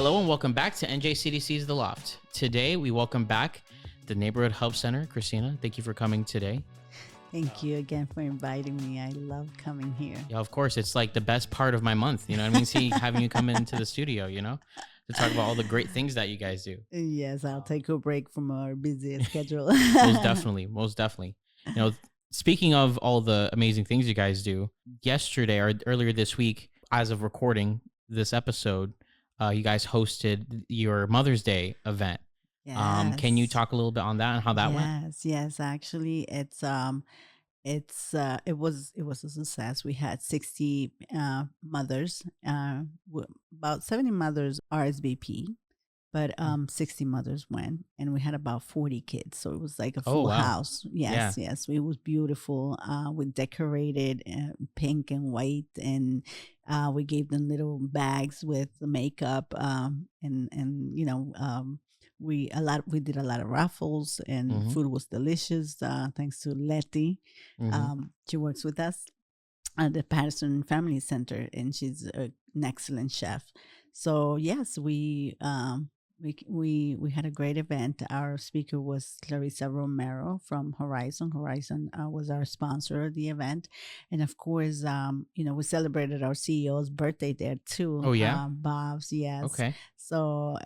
Hello and welcome back to NJCDC's The Loft. Today we welcome back the Neighborhood Help Center. Cristina, thank you for coming today. Thank you again for inviting me. I love coming here. Yeah, of course. It's like the best part of my month. You know what I mean? See, having you come into the studio, to talk about all the great things that you guys do. Yes, I'll take a break from our busy schedule. Most definitely. Speaking of all the amazing things you guys do, yesterday or earlier this week, as of recording this episode, you guys hosted your Mother's Day event. Yes. Can you talk a little bit on that and how that went? Yes. Actually, it was a success. We had 60 mothers, about 70 mothers RSVP, but 60 mothers went, and we had about 40 kids. So it was like a full house. Yes. It was beautiful. We decorated pink and white, and we gave them little bags with the makeup, we did a lot of raffles, and food was delicious. Thanks to Letty, she works with us at the Patterson Family Center, and she's an excellent chef. So yes, we had a great event. Our speaker was Clarissa Romero from Horizon. Horizon was our sponsor of the event, and of course, we celebrated our CEO's birthday there too. Oh yeah, Bob's. Yes. Okay. So,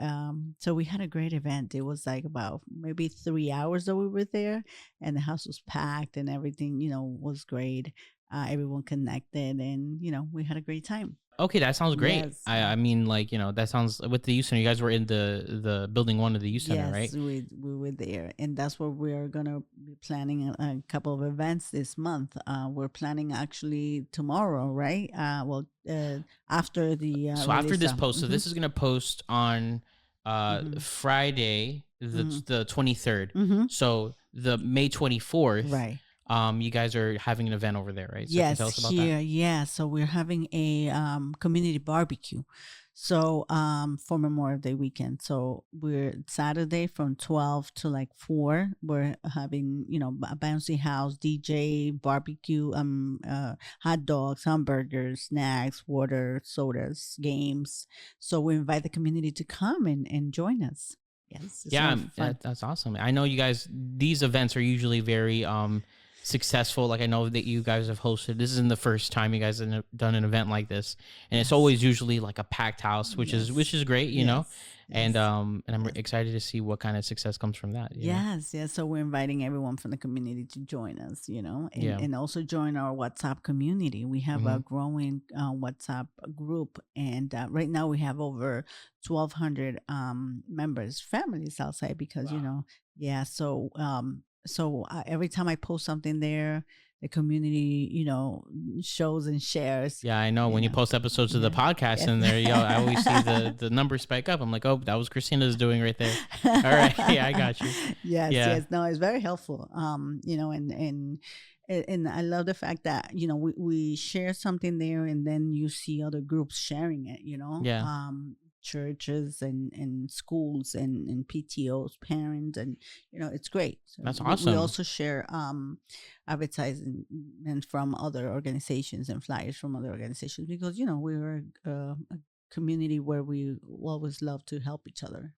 so we had a great event. It was like about maybe 3 hours that we were there, and the house was packed, and everything, was great. Everyone connected, and we had a great time. Okay, that sounds great. Yes. I mean, that sounds with the youth center. You guys were in the building one of the youth center, right? Yes, we were there, and that's where we are gonna be planning a couple of events this month. We're planning actually tomorrow, right? After the so after this post, so this is gonna post on Friday, the 23rd. So the May 24th, right? You guys are having an event over there, right? So yes, tell us about here, that. yeah. So we're having a community barbecue. So for Memorial Day weekend. So we're Saturday from 12 to like 4. We're having, a bouncy house, DJ, barbecue, hot dogs, hamburgers, snacks, water, sodas, games. So we invite the community to come and join us. Yes. Yeah, that's awesome. I know you guys, these events are usually very successful. Like I know that you guys have hosted. This isn't the first time you guys have done an event like this, and it's always usually like a packed house, which is great, you know. And I'm excited to see what kind of success comes from that. Yes. So we're inviting everyone from the community to join us, and also join our WhatsApp community. We have a growing WhatsApp group, and right now we have over 1,200 members, families outside, because So every time I post something there, the community, shows and shares. Yeah, I know. When you post episodes of the podcast in there, I always see the numbers spike up. I'm like, oh, that was Cristina's doing right there. All right. Yeah, I got you. Yes. No, it's very helpful. And I love the fact that, we share something there, and then you see other groups sharing it, Yeah. Churches and schools and PTOs, parents, and it's great. So that's awesome. We also share advertisement from other organizations and flyers from other organizations, because we're a community where we always love to help each other.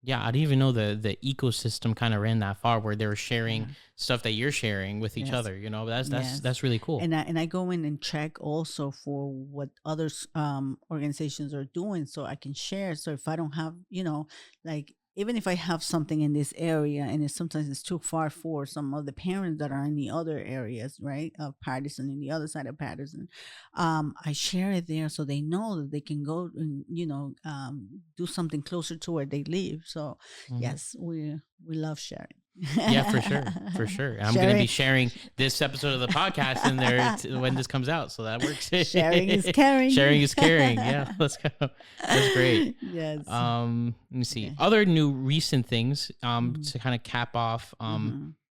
Yeah, I didn't even know the ecosystem kind of ran that far, where they were sharing stuff that you're sharing with each other. That's really cool. And I go in and check also for what other organizations are doing, so I can share. So if I don't have, even if I have something in this area, and sometimes it's too far for some of the parents that are in the other areas, right, of Patterson, in the other side of Patterson, I share it there, so they know that they can go and do something closer to where they live. So yes, we love sharing. Yeah, for sure. I'm going to be sharing this episode of the podcast in there when this comes out, so that works. Sharing is caring. Sharing is caring. Yeah, let's go. That's great. Yes. Let me see. Other new recent things to kind of cap off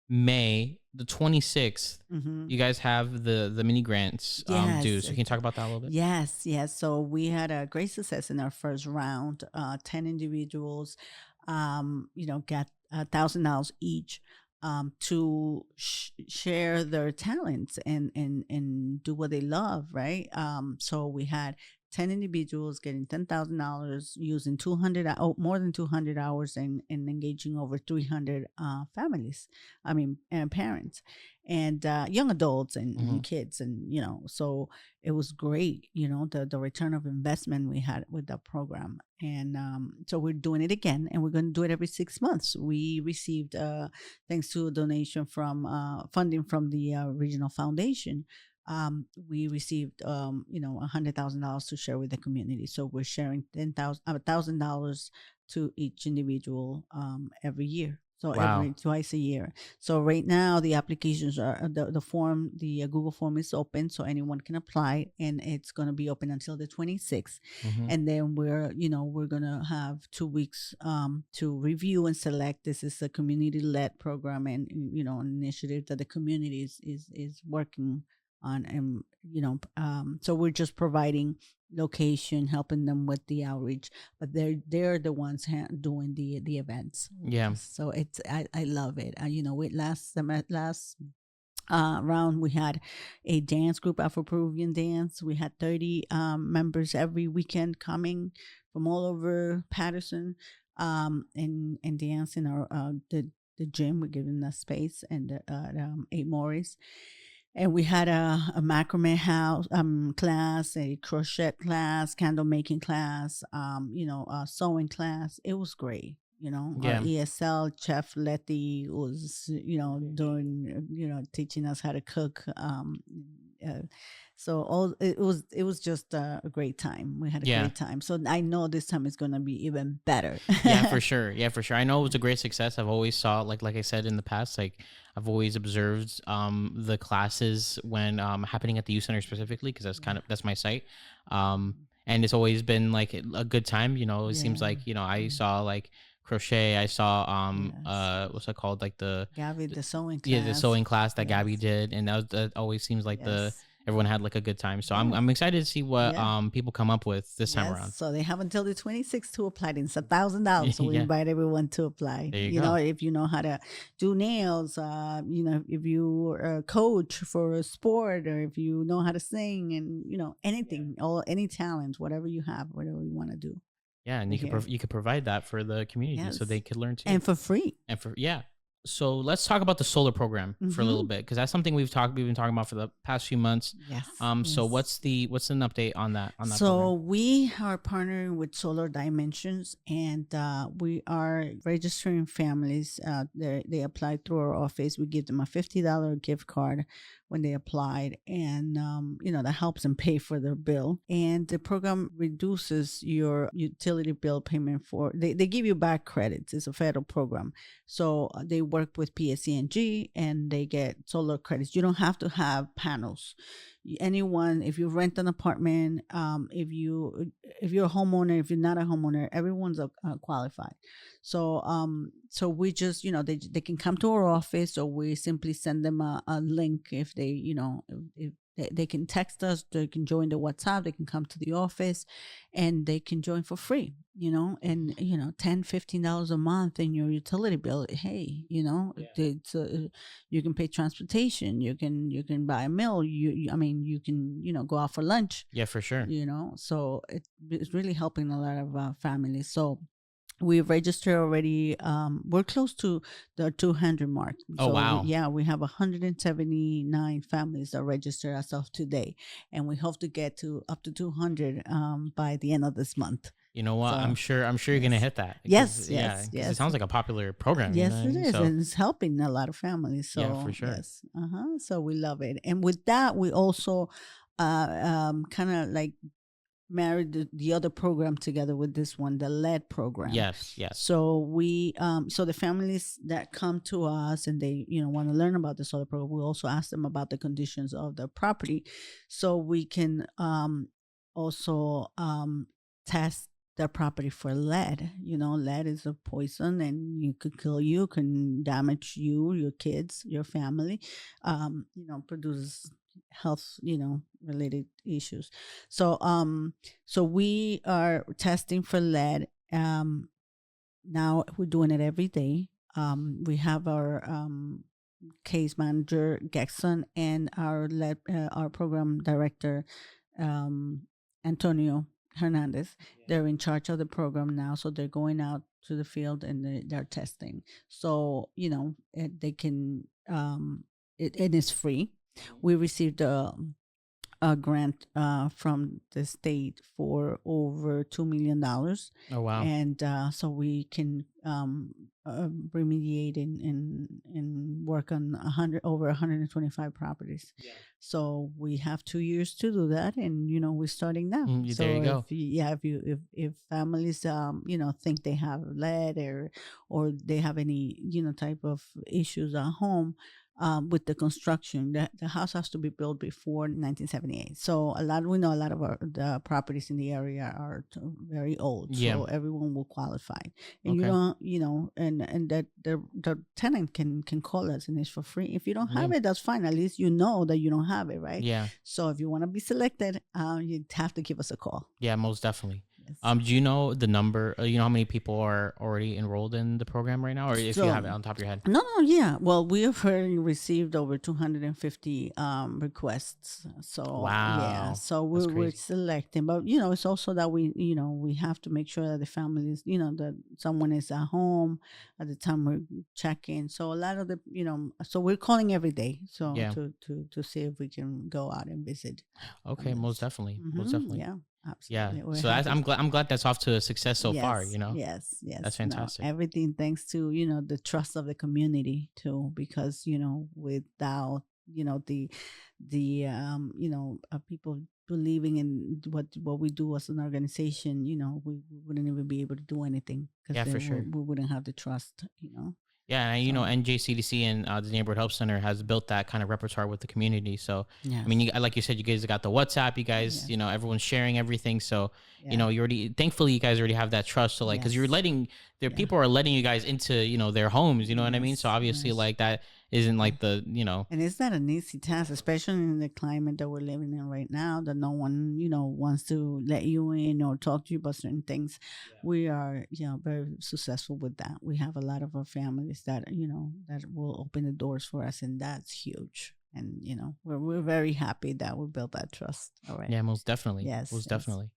May the 26th. You guys have the mini grants due. So can you talk about that a little bit? Yes. So we had a great success in our first round. 10 individuals, got $1,000 each to share their talents and do what they love, right? So we had 10 individuals getting $10,000, using 200, more than 200 hours, and engaging over 300 families. I mean, and parents, and young adults, and kids, and so it was great. The return of investment we had with that program, and so we're doing it again, and we're going to do it every 6 months. We received, thanks to a donation from funding from the regional foundation. We received, $100,000 to share with the community. So we're sharing $1,000 to each individual every year. So every twice a year. So right now the applications are the form, the Google form is open, so anyone can apply, and it's going to be open until the 26th. And then we're going to have 2 weeks to review and select. This is a community-led program, and an initiative that the community is working on, and so we're just providing location, helping them with the outreach, but they're the ones doing the events. So it's I love it. We last round we had a dance group, Afro-Peruvian dance. We had 30 members every weekend coming from all over Patterson, and dance in our the gym. We're giving us space, and 8 Morris. And we had a macrame house class, a crochet class, candle making class, a sewing class. It was great. Our ESL chef Letty was, doing, teaching us how to cook. So it was just a great time. We had a great time. So I know this time is gonna be even better. For sure. I know it was a great success. I've always saw, like I said in the past, like I've always observed the classes when happening at the youth center specifically, because that's my site. And it's always been like a good time. It seems like I saw like crochet. I saw what's it called, like the Gabby, the sewing class. Yeah, the sewing class that Gabby did, and that always seems like everyone had like a good time. So I'm excited to see what people come up with this time around. So they have until the 26th to apply. It's $1,000. So we invite everyone to apply. There you go. If you know how to do nails, if you're a coach for a sport, or if you know how to sing, and anything, any talent, whatever you have, whatever you want to do. Yeah, and you could provide that for the community so they could learn too, and for free. So let's talk about the solar program for a little bit, because that's something we've been talking about for the past few months. So what's an update on that? So program? we are partnering with Solar Dimensions, and we are registering families. They apply through our office. We give them a $50 gift card when they applied, and that helps them pay for their bill. And the program reduces your utility bill payment for. They give you back credits. It's a federal program, so they work with PSE&G, and they get solar credits. You don't have to have panels. Anyone, if you rent an apartment, if you're a homeowner, if you're not a homeowner, everyone's qualified. So we just, they can come to our office, or we simply send them a link. If they, if they can text us, they can join the WhatsApp, they can come to the office, and they can join for free, and $10-15 a month in your utility bill. Hey, it's you can pay transportation, you can buy a meal, you can go out for lunch. Yeah, for sure. So it's really helping a lot of families. So we've registered already. We're close to the 200 mark. Oh, wow. We have 179 families that registered as of today, and we hope to get to up to 200 by the end of this month. You know what? So, I'm sure you're gonna hit that. Yes. It sounds like a popular program. Yes, it is, and it's helping a lot of families. So yeah, for sure. Yes. So we love it, and with that, we also kind of like married the other program together with this one, the LED program. Yes. So we so the families that come to us and they want to learn about the solar program, we also ask them about the conditions of the property, so we can also test their property for lead. Lead is a poison, and you could kill you, can damage you, your kids, your family. Produces health related issues. So we are testing for lead. Now we're doing it every day. We have our case manager Gexon, and our program director Antonio Hernandez. They're in charge of the program now, so they're going out to the field and they're testing. So they can. It is free. We received a grant from the state for over $2 million, Oh wow. and so we can remediate and work on 125 properties. Yeah. So we have 2 years to do that, and we're starting now. There So you go. if families think they have lead or they have any type of issues at home, with the construction, the house has to be built before 1978. So we know a lot of the properties in the area are very old. Yeah. So everyone will qualify, and Okay. and that the tenant can call us, and it's for free. If you don't have Yeah. it, that's fine. At least you know that you don't have it, right? Yeah. So if you want to be selected, you have to give us a call. Yeah, most definitely. Yes. Do you know the number? You know how many people are already enrolled in the program right now, or if you have it on top of your head? No, yeah. Well, we have already received over 250 requests. So Wow. yeah, so That's we're crazy. selecting, but it's also that we have to make sure that the families, that someone is at home at the time we're checking. So a lot of the, so we're calling every day, so Yeah. to see if we can go out and visit. Okay, most definitely. Most definitely. Yeah. Yeah. Absolutely. We're So happy. I'm glad that's off to a success so far, Yes. That's fantastic. Everything thanks to, the trust of the community too, because, without, people believing in what we do as an organization, we wouldn't even be able to do anything because Yeah, for sure. we wouldn't have the trust. Yeah, and So- NJCDC and the Neighborhood Help Center has built that kind of repertoire with the community. So Yes. I mean, like you said, you guys got the WhatsApp. You guys, Yes. everyone's sharing everything. So Yeah. you already, thankfully, you guys already have that trust. So like, because you're Yes. letting Yeah. people are letting you guys into their homes. You know what I mean? So Yes, obviously, yes. like that isn't like the And it's not an easy task, especially in the climate that we're living in right now, that no one, wants to let you in or talk to you about certain things. Yeah. We are, very successful with that. We have a lot of our families that, that will open the doors for us, and that's huge. And, we're very happy that we built that trust. All right. Yeah, most definitely. Yes. Most yes. definitely.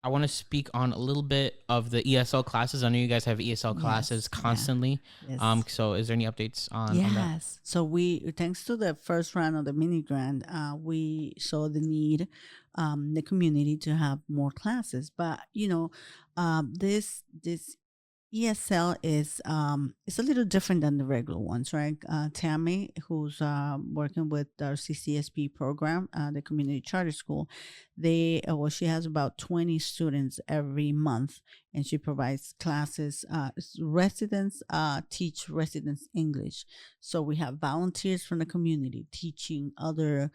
I want to speak on a little bit of the ESL classes. I know you guys have ESL classes constantly. Yes. So is there any updates on that? Yes. So thanks to the first round of the mini grant, we saw the need, the community to have more classes. But this ESL is it's a little different than the regular ones, right? Tammy, who's working with our CCSP program, the community charter school, she has about 20 students every month, and she provides classes. Residents teach residents English, so we have volunteers from the community teaching other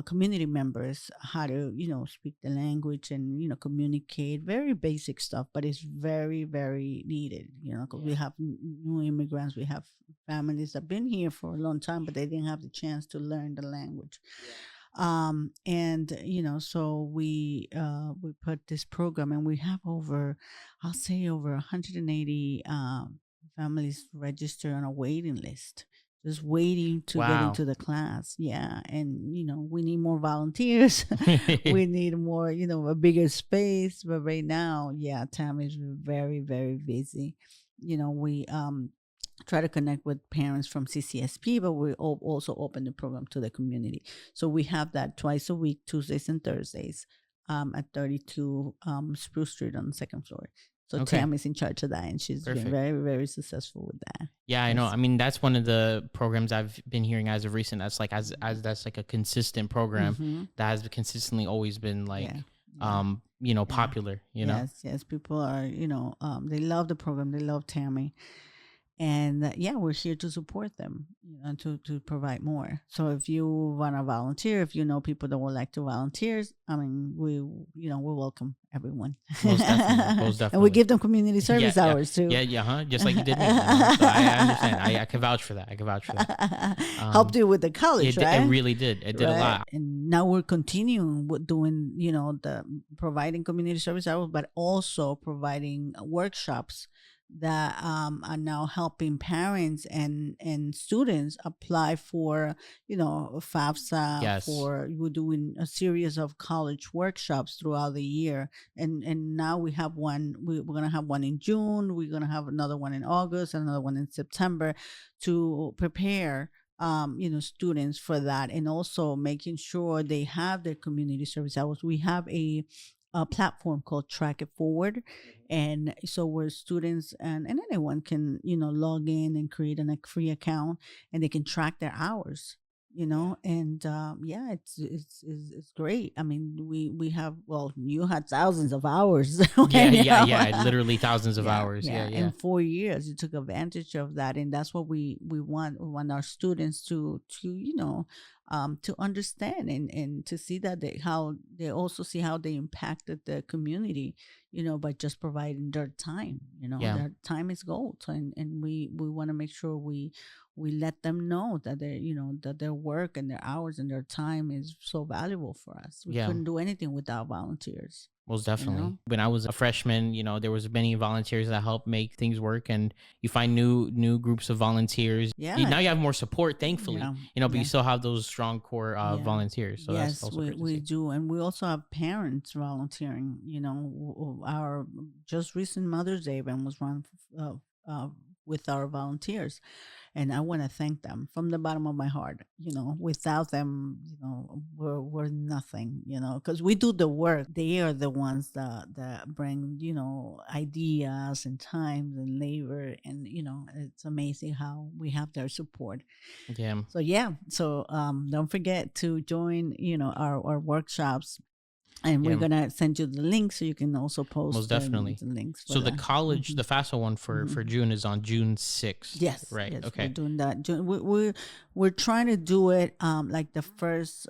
community members how to speak the language and communicate. Very basic stuff, but it's very, very needed, because we have new immigrants, we have families that have been here for a long time, but they didn't have the chance to learn the language. So we put this program, and we have over 180 families registered on a waiting list, just waiting to get into the class. Yeah. And we need more volunteers. We need more, a bigger space. But right now, Tam is very, very busy. We try to connect with parents from CCSP, but we also open the program to the community. So we have that twice a week, Tuesdays and Thursdays, at 32 Spruce Street on the second floor. So Tam is in charge of that, and she's been very, very successful with that. Yeah, I know. I mean, that's one of the programs I've been hearing as of recent. That's like as that's like a consistent program that has consistently always been like popular. Yes. People are they love the program. They love Tammy. And we're here to support them, to provide more. So if you want to volunteer, if you know people that would like to volunteer, I mean, we welcome everyone. Most definitely. And we give them community service hours too. Just like you did me. So I understand. I can vouch for that. Helped you with the college, right? It really did. It did a lot. And now we're continuing with doing, the providing community service hours, but also providing workshops that are now helping parents and students apply for, FAFSA. Yes. For we're doing a series of college workshops throughout the year, and now we have one. We're gonna have one in June. We're gonna have another one in August, another one in September, to prepare students for that, and also making sure they have their community service hours. We have a platform called Track It Forward, and so where students and anyone can log in and create a free account, and they can track their hours, and yeah, it's great. I mean, we have, well, you had thousands of hours. Yeah, when, yeah, yeah. Literally thousands of yeah, hours. Yeah, yeah. yeah. In 4 years, you took advantage of that, and that's what we want. We want our students to understand, and to see that how they also see how they impacted the community, by just providing their time. Yeah. Their time is gold, and we want to make sure we let them know that their work and their hours and their time is so valuable for us. We Yeah. couldn't do anything without volunteers. Most You definitely. know? When I was a freshman, there was many volunteers that helped make things work, and you find new groups of volunteers. Yeah. Now you have more support, thankfully. Yeah. But you Yeah. still have those strong core Yeah. volunteers. So that's Yes, also we, great to we see. do. And we also have parents volunteering. Our just recent Mother's Day event was run with our volunteers. And I want to thank them from the bottom of my heart. Without them, we're nothing, because we do the work. They are the ones that bring, ideas and times and labor. And, it's amazing how we have their support. Yeah. So yeah, so don't forget to join, our workshops, and we're Yeah. gonna send you the link so you can also post Most definitely. the links. For So the that. college, the FAFSA one for June is on June 6th. Yes, Right. yes, Okay. we're doing that. We're trying to do it like the first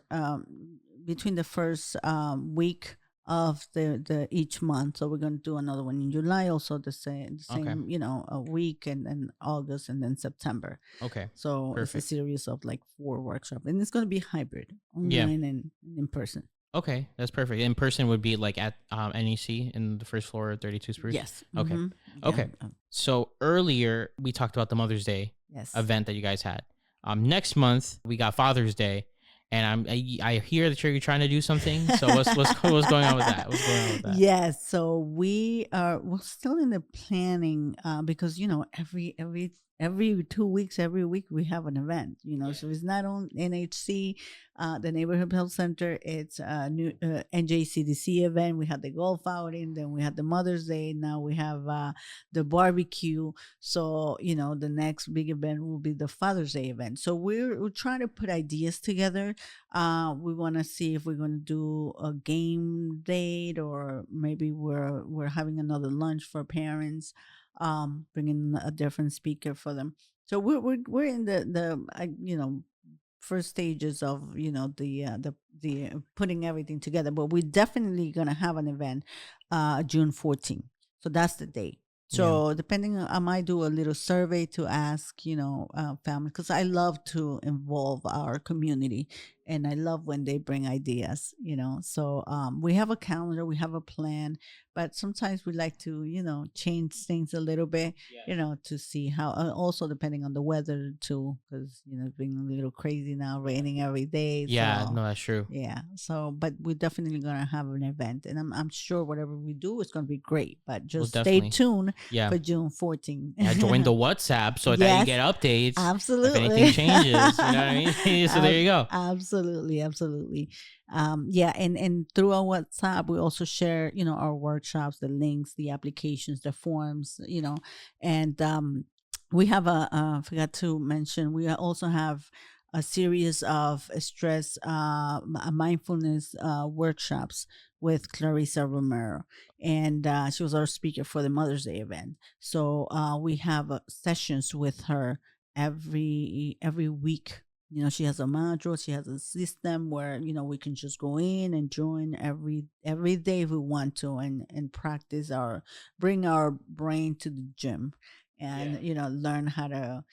between the first week of the each month. So we're going to do another one in July, also Okay. a week, and then August, and then September. Okay. So it's a Perfect. series of like 4 workshops, and it's going to be hybrid, Yeah. online and in person. Okay, that's perfect. In person would be like at NEC in the first floor of 32 Spruce? Yes. Okay. Mhm. Okay. Yeah. So earlier we talked about the Mother's Day Yes. event that you guys had. Next month we got Father's Day, and I hear that you're trying to do something. So what's going on with that? What's going on with that? Yes, so we're still in the planning, because every 2 weeks, every week we have an event. So it's not on NHC, the Neighborhood Health Center. It's a new NJCDC event. We had the golf outing, then we had the Mother's Day. Now we have the barbecue. So the next big event will be the Father's Day event. So we're trying to put ideas together. We want to see if we're going to do a game date, or maybe we're having another lunch for parents, bringing a different speaker for them. So we're in the first stages of the putting everything together, but we're definitely gonna have an event June 14th. So that's the date. So depending on, I might do a little survey to ask, families, because I love to involve our community, and I love when they bring ideas. So we have a calendar, we have a plan, but sometimes we like to, change things a little bit, to see how. Also depending on the weather too, because it's been a little crazy now, raining every day. Yeah, So, no, that's true. yeah. So, but we're definitely gonna have an event, and I'm sure whatever we do is gonna be great. But just stay definitely. tuned Yeah. for June 14th. Yeah, join the WhatsApp so that you get updates. Absolutely. If anything changes, you know what I mean? So there you go. Absolutely. Yeah, and through our WhatsApp, we also share, our workshops, the links, the applications, the forms, and we have I forgot to mention, we also have a series of stress mindfulness workshops with Clarissa Romero, and she was our speaker for the Mother's Day event. So we have sessions with her every week. She has a module, she has a system where we can just go in and join every day if we want to, and practice bring our brain to the gym, and learn how to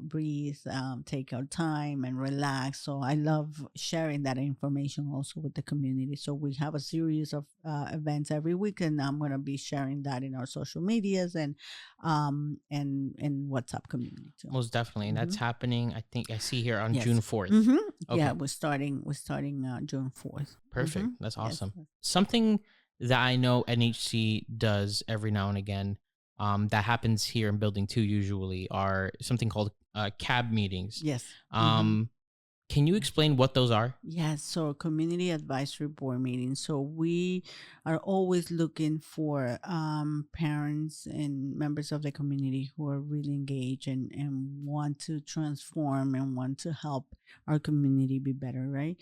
breathe, take our time and relax. So I love sharing that information also with the community. So we have a series of events every week, and I'm going to be sharing that in our social medias and WhatsApp community too. Most definitely. And that's happening, I think I see here on Yes. June 4th. Yeah, Okay. we're starting June 4th. Perfect. That's awesome. Yes. Something that I know NHC does every now and again, that happens here in Building 2 usually, are something called CAB meetings. Yes. Can you explain what those are? Yes, so community advisory board meetings. So we are always looking for parents and members of the community who are really engaged and want to transform and want to help our community be better, right?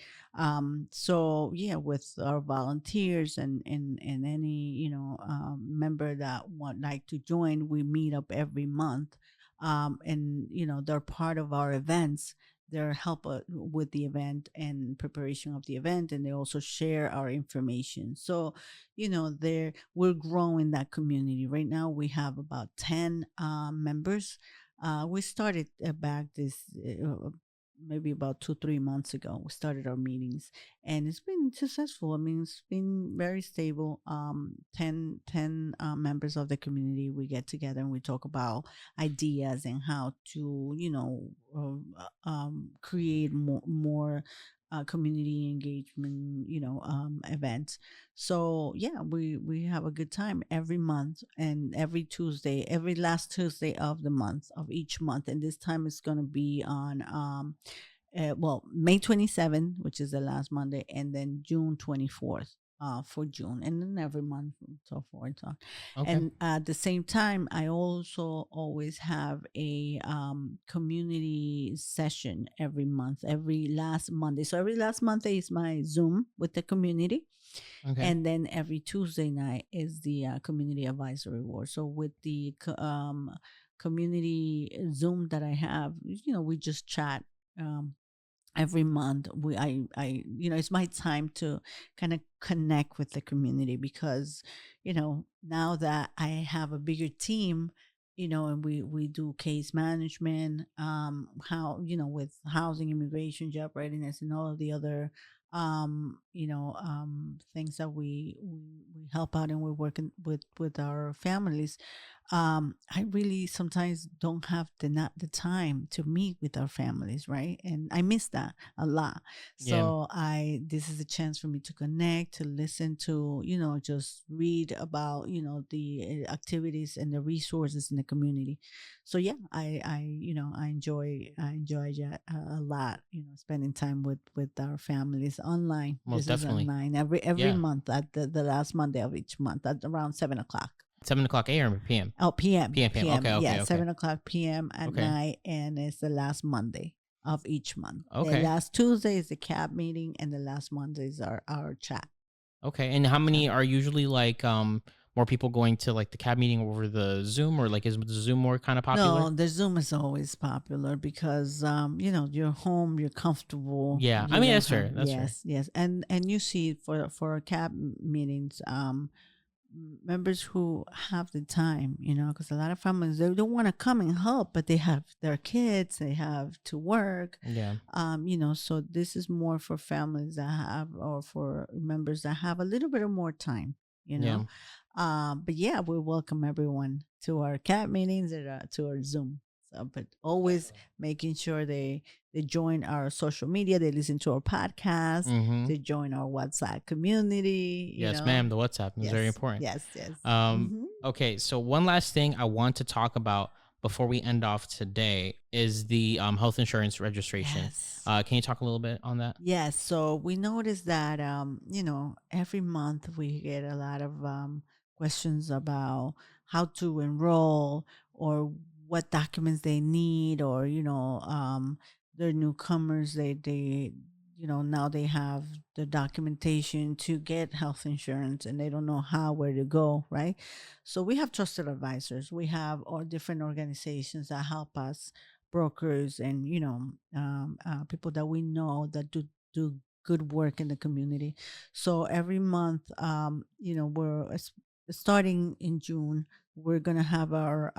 So yeah, with our volunteers and any member that would like to join, we meet up every month, and they're part of our events. They help with the event and preparation of the event, and they also share our information. So we're growing that community. Right now we have about 10 members. We started back this maybe about 2-3 months ago. We started our meetings, and it's been successful. I mean, it's been very stable. 10 members of the community, we get together and we talk about ideas and how to create more community engagement events. So yeah, we have a good time every month, and every last Tuesday of the month, of each month. And this time it's going to be on May 27th, which is the last Monday, and then June 24th for June, and then every month and so forth. Okay. And at the same time, I also always have a community session every month, every last Monday. So every last Monday is my Zoom with the community. Okay. And then every Tuesday night is the community advisory board. So with the community Zoom that I have, we just chat every month. It's my time to kind of connect with the community, because now that I have a bigger team, and we do case management, how with housing, immigration, job readiness, and all of the other things that we help out, and we're working with our families. I really sometimes don't have the time to meet with our families, right? And I miss that a lot. Yeah. So this is a chance for me to connect, to listen to, just read about, the activities and the resources in the community. So yeah, I enjoy that a lot, spending time with our families online. Most This definitely. is online every Yeah. month at the last Monday of each month at around 7 o'clock. 7 o'clock a.m. or p.m.? Oh, PM. PM. Okay. Yeah, Okay. 7 o'clock PM at Okay. night, and it's the last Monday of each month. The Okay. last Tuesday is the CAB meeting, and the last Monday is our chat. Okay. And how many are usually like more people going to like the CAB meeting over the Zoom, or like is the Zoom more kind of popular? No, the Zoom is always popular because you're home, you're comfortable. Yeah. I You mean, don't that's fair. have That's fair. yes, and you see for CAB meetings, members who have the time, because a lot of families, they don't want to come and help, but they have their kids, they have to work. Yeah. So this is more for families that have, or for members that have a little bit of more time, Yeah. but yeah, we welcome everyone to our CAB meetings or to our Zoom. So, but always making sure they join our social media, they listen to our podcast, Mm-hmm. they join our WhatsApp community. Yes, ma'am. The WhatsApp is very important. Yes. Okay, so one last thing I want to talk about before we end off today is the health insurance registration. Yes. Can you talk a little bit on that? Yes. So we noticed that every month we get a lot of questions about how to enroll, or what documents they need, or they're newcomers. They now they have the documentation to get health insurance, and they don't know where to go, right? So we have trusted advisors. We have all different organizations that help us, brokers, and people that we know that do good work in the community. So every month, we're starting in June, we're gonna have our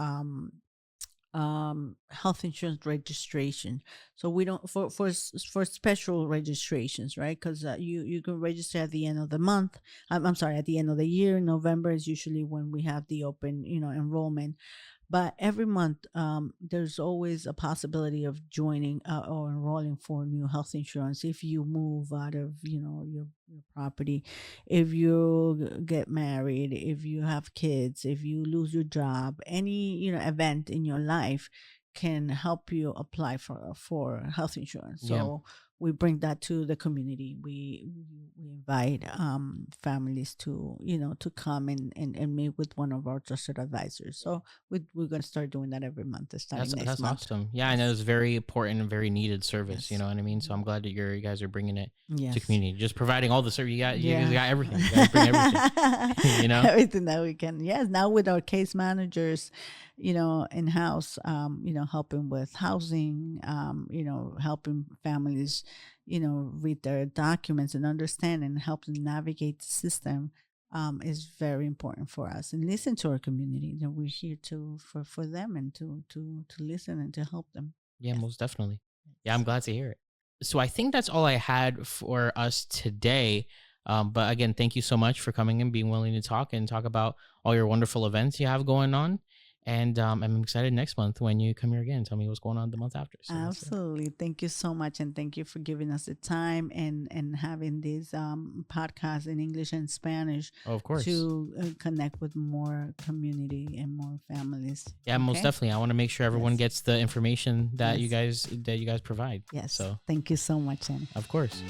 health insurance registration. So we don't for special registrations, right? Because you can register at the end of the month. I'm sorry, at the end of the year. November is usually when we have the open, enrollment. But every month, there's always a possibility of joining or enrolling for new health insurance if you move out of, your property, if you get married, if you have kids, if you lose your job, any event in your life can help you apply for health insurance. Yeah. So we bring that to the community. We invite families to to come and meet with one of our trusted advisors. So we're going to start doing that every month starting next That's month. awesome. Yeah, I know it's very important and very needed service. You Yes. know what I mean? So I'm glad that you guys are bringing it to Yes. community, just providing all the service. You guys Yeah. got everything. You guys bring everything. You know? Everything that we can. Yes. Now with our case managers, in house, helping with housing, helping families, read their documents and understand and help them navigate the system. Is very important for us, and listen to our community. That we're here to for them and to listen and to help them. Yeah, Yes. most definitely. Yeah, I'm glad to hear it. So I think that's all I had for us today. But again, thank you so much for coming and being willing to talk about all your wonderful events you have going on. And I'm excited next month when you come here again. Tell me what's going on the month after. So that's it. Absolutely. Thank you so much. And thank you for giving us the time and having these podcasts in English and Spanish Oh, of course. to connect with more community and more families. Yeah, most Okay? definitely. I want to make sure everyone Yes. gets the information that Yes. you guys provide. Yes. So Thank you so much, Annie. of course.